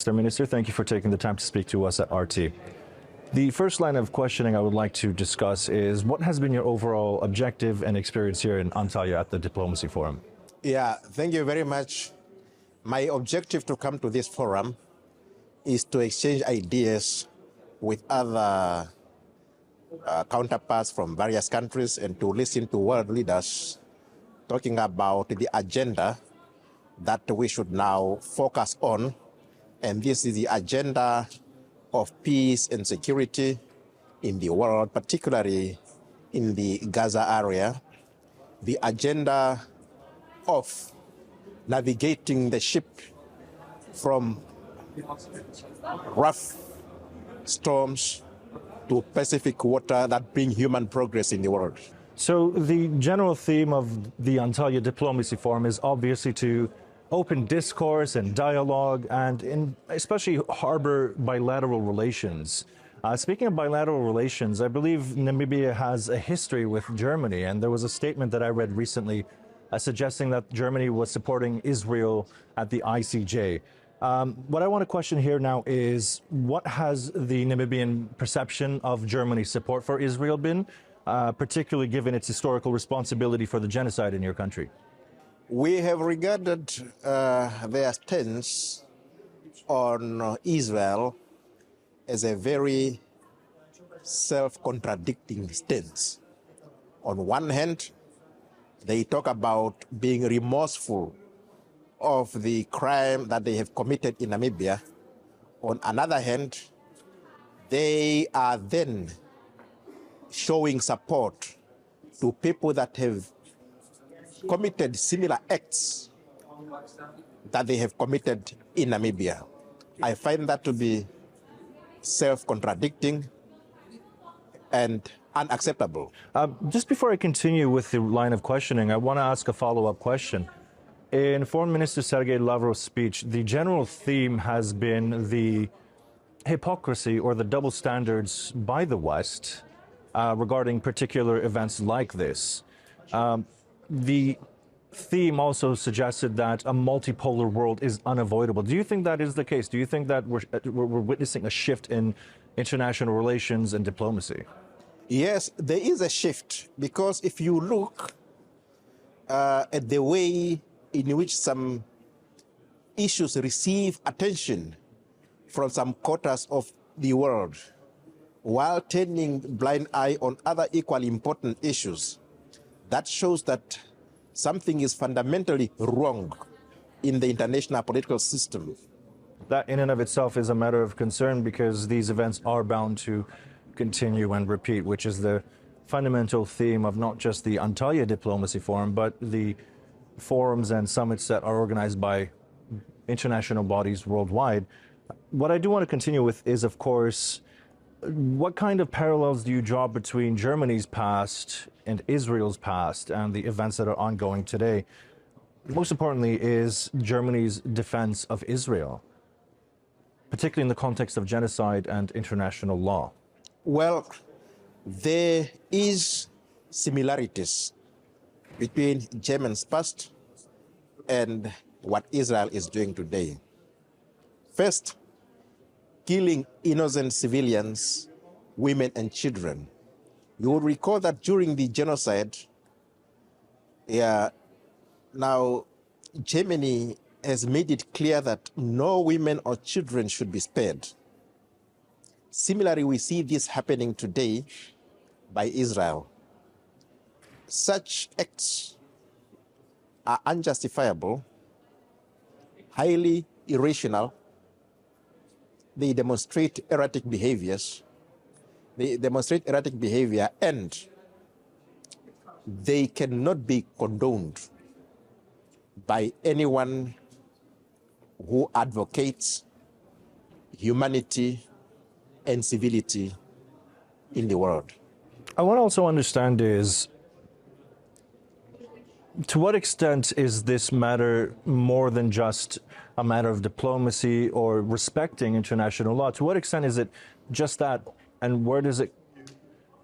Mr. Minister, thank you for taking the time to speak to us at RT. The first line of questioning I would like to discuss is what has been your overall objective and experience here in Antalya at the Diplomacy Forum? Yeah, thank you very much. My objective to come to this forum is to exchange ideas with other counterparts from various countries and to listen to world leaders talking about the agenda that we should now focus on. And this is the agenda of peace and security in the world, particularly in the Gaza area, the agenda of navigating the ship from rough storms to Pacific water that bring human progress in the world. So the general theme of the Antalya Diplomacy Forum is obviously to open discourse and dialogue and especially harbor bilateral relations. Speaking of bilateral relations, I believe Namibia has a history with Germany, and there was a statement that I read recently suggesting that Germany was supporting Israel at the ICJ. What I want to question here now is what has the Namibian perception of Germany's support for Israel been, particularly given its historical responsibility for the genocide in your country? We have regarded their stance on Israel as a very self-contradicting stance. On one hand, they talk about being remorseful of the crime that they have committed in Namibia. On another hand, they are then showing support to people that have committed similar acts that they have committed in Namibia. I find that to be self-contradicting and unacceptable. Just before I continue with the line of questioning, I want to ask a follow-up question. In Foreign Minister Sergei Lavrov's speech, the general theme has been the hypocrisy or the double standards by the West regarding particular events like this. The theme also suggested that a multipolar world is unavoidable. Do you think that is the case? Do you think that we're witnessing a shift in international relations and diplomacy? Yes, there is a shift, because if you look at the way in which some issues receive attention from some quarters of the world, while turning blind eye on other equally important issues, that shows that something is fundamentally wrong in the international political system. That in and of itself is a matter of concern, because these events are bound to continue and repeat, which is the fundamental theme of not just the Antalya Diplomacy Forum, but the forums and summits that are organized by international bodies worldwide. What I do want to continue with is, of course, what kind of parallels do you draw between Germany's past and Israel's past and the events that are ongoing today? Most importantly is Germany's defense of Israel, particularly in the context of genocide and international law. Well, there is similarities between Germany's past and what Israel is doing today. First, killing innocent civilians, women and children. You will recall that during the genocide, now Germany has made it clear that no women or children should be spared. Similarly, we see this happening today by Israel. Such acts are unjustifiable, highly irrational. They demonstrate erratic behaviors. And they cannot be condoned by anyone who advocates humanity and civility in the world. I want to also understand is, to what extent is this matter more than just a matter of diplomacy or respecting international law? To what extent is it just that, and where does it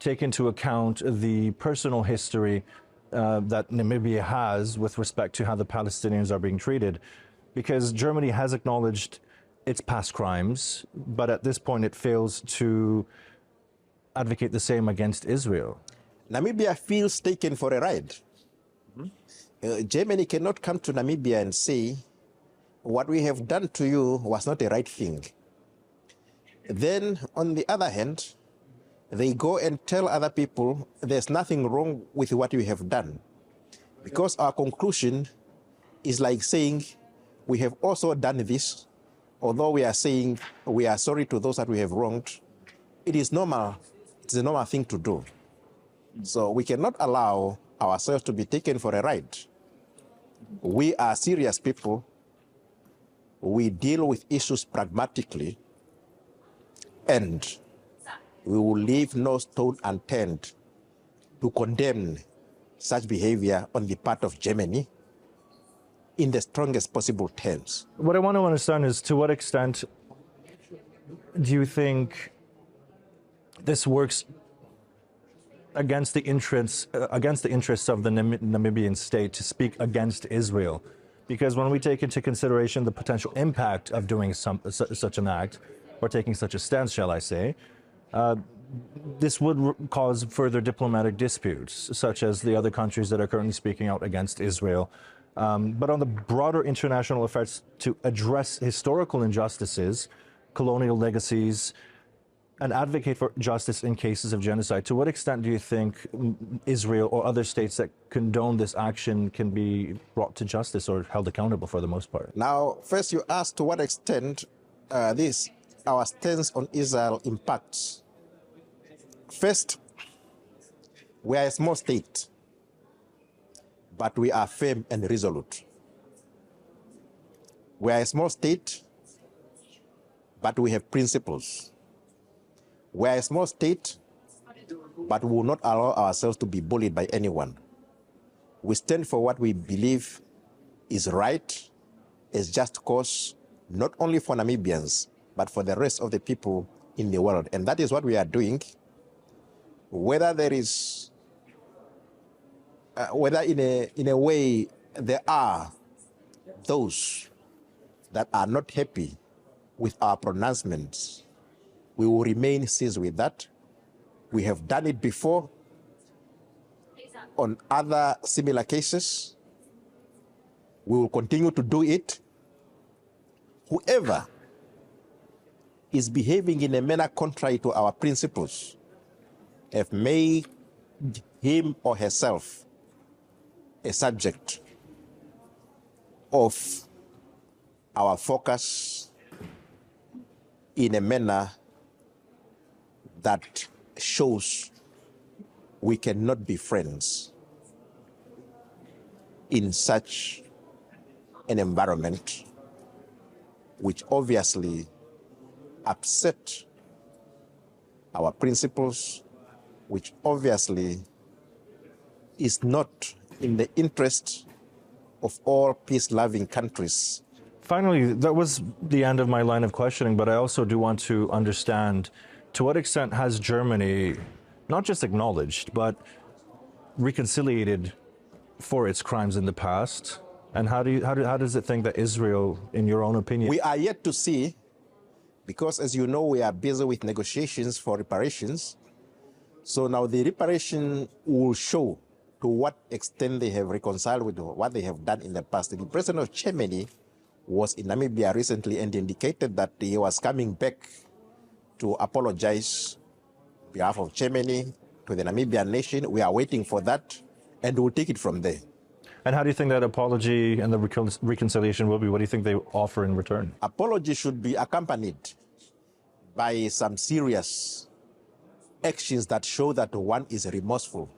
take into account the personal history that Namibia has with respect to how the Palestinians are being treated? Because Germany has acknowledged its past crimes, but at this point it fails to advocate the same against Israel. Namibia feels taken for a ride. Germany cannot come to Namibia and say, what we have done to you was not the right thing. Then, on the other hand, they go and tell other people there's nothing wrong with what you have done. Because our conclusion is like saying, we have also done this, although we are saying we are sorry to those that we have wronged. It is normal. It's a normal thing to do. So we cannot allow ourselves to be taken for a ride. We are serious people. We deal with issues pragmatically, and we will leave no stone unturned to condemn such behavior on the part of Germany in the strongest possible terms. What I want to understand is, to what extent do you think this works against the interests of the Namibian state to speak against Israel? Because when we take into consideration the potential impact of doing such an act, or taking such a stance, shall I say, this would cause further diplomatic disputes, such as the other countries that are currently speaking out against Israel. But on the broader international efforts to address historical injustices, colonial legacies, and advocate for justice in cases of genocide, to what extent do you think Israel or other states that condone this action can be brought to justice or held accountable for the most part? Now, first you asked to what extent our stance on Israel impacts. First, we are a small state, but we are firm and resolute. We are a small state, but we have principles. We are a small state, but we will not allow ourselves to be bullied by anyone. We stand for what we believe is right, is just cause, not only for Namibians, but for the rest of the people in the world. And that is what we are doing. Whether there is, whether in a way there are those that are not happy with our pronouncements, we will remain seized with that. We have done it before on other similar cases. We will continue to do it. Whoever is behaving in a manner contrary to our principles have made him or herself a subject of our focus in a manner that shows we cannot be friends in such an environment, which obviously upset our principles, which obviously is not in the interest of all peace-loving countries. Finally, that was the end of my line of questioning, but I also do want to understand, to what extent has Germany not just acknowledged, but reconciliated for its crimes in the past? And how does it think that Israel, in your own opinion? We are yet to see, because as you know, we are busy with negotiations for reparations. So now the reparation will show to what extent they have reconciled with what they have done in the past. The president of Germany was in Namibia recently and indicated that he was coming back to apologize on behalf of Germany to the Namibian nation. We are waiting for that, and we'll take it from there. And how do you think that apology and the reconciliation will be? What do you think they offer in return? Apology should be accompanied by some serious actions that show that one is remorseful.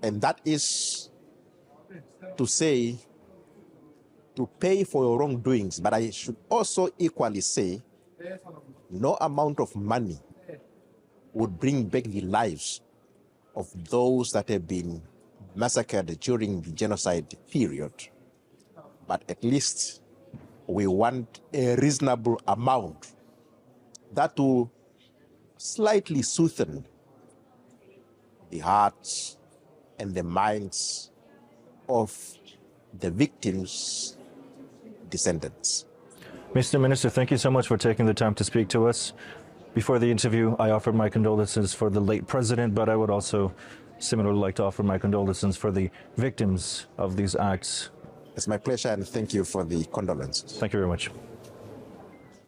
And that is to say, to pay for your wrongdoings. But I should also equally say, no amount of money would bring back the lives of those that have been massacred during the genocide period. But at least we want a reasonable amount that will slightly soothe the hearts and the minds of the victims' descendants. Mr. Minister, thank you so much for taking the time to speak to us. Before the interview, I offered my condolences for the late president, but I would also similarly like to offer my condolences for the victims of these acts. It's my pleasure and thank you for the condolences. Thank you very much.